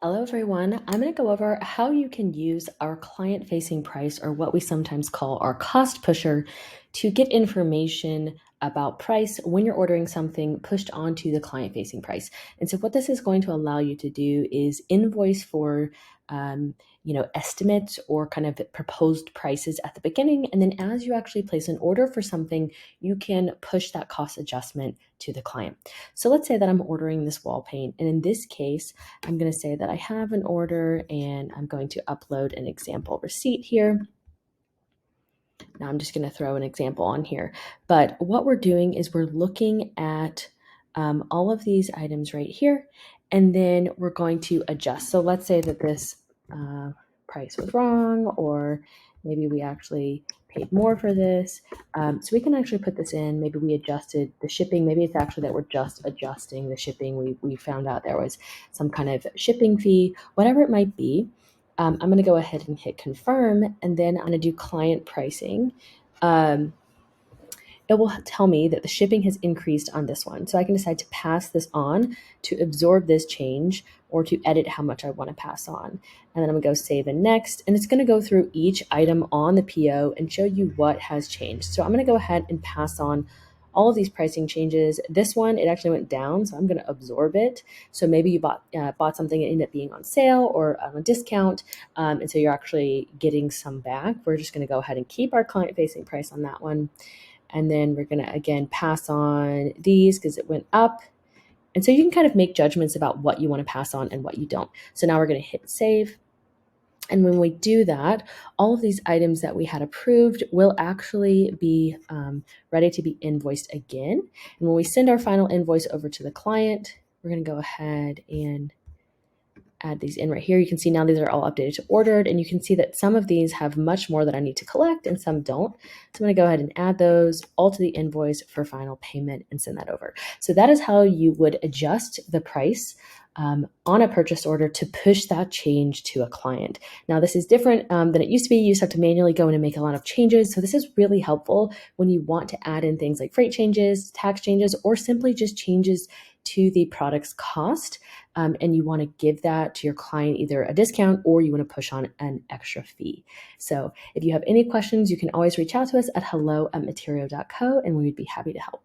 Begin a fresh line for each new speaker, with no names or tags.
Hello, everyone. I'm going to go over how you can use our client-facing price, or what we sometimes call our cost pusher, to get information about price when you're ordering something pushed onto the client-facing price. And so what this is going to allow you to do is invoice for estimates or kind of proposed prices at the beginning. And then as you actually place an order for something, you can push that cost adjustment to the client. So let's say that I'm ordering this wall paint. And in this case, I'm going to say that I have an order and I'm going to upload an example receipt here. Now I'm just going to throw an example on here. But what we're doing is we're looking at all of these items right here, and then we're going to adjust. So let's say that this price was wrong, or maybe we actually paid more for this. So we can actually put this in. Maybe we adjusted the shipping. Maybe it's actually that we're just adjusting the shipping. We found out there was some kind of shipping fee, whatever it might be. I'm going to go ahead and hit confirm, and then I'm going to do client pricing. It will tell me that the shipping has increased on this one. So I can decide to pass this on, to absorb this change, or to edit how much I want to pass on. And then I'm going to go save and next, and it's going to go through each item on the PO and show you what has changed. So I'm going to go ahead and pass on all of these pricing changes. This one, it actually went down, so I'm going to absorb it. So maybe you bought something and ended up being on sale or on a discount, and so you're actually getting some back. We're just going to go ahead and keep our client-facing price on that one. And then we're going to, again, pass on these because it went up. And so you can kind of make judgments about what you want to pass on and what you don't. So now we're going to hit save. And when we do that, all of these items that we had approved will actually be ready to be invoiced again. And when we send our final invoice over to the client, we're going to go ahead and add these in right here. You can see now these are all updated to ordered, and you can see that some of these have much more that I need to collect and some don't. So I'm going to go ahead and add those all to the invoice for final payment and send that over. So that is how you would adjust the price on a purchase order to push that change to a client. Now, this is different than it used to be. You used to have to manually go in and make a lot of changes. So this is really helpful when you want to add in things like freight changes, tax changes, or simply just changes to the product's cost. And you want to give that to your client either a discount or you want to push on an extra fee. So if you have any questions, you can always reach out to us at hello@materio.co, and we would be happy to help.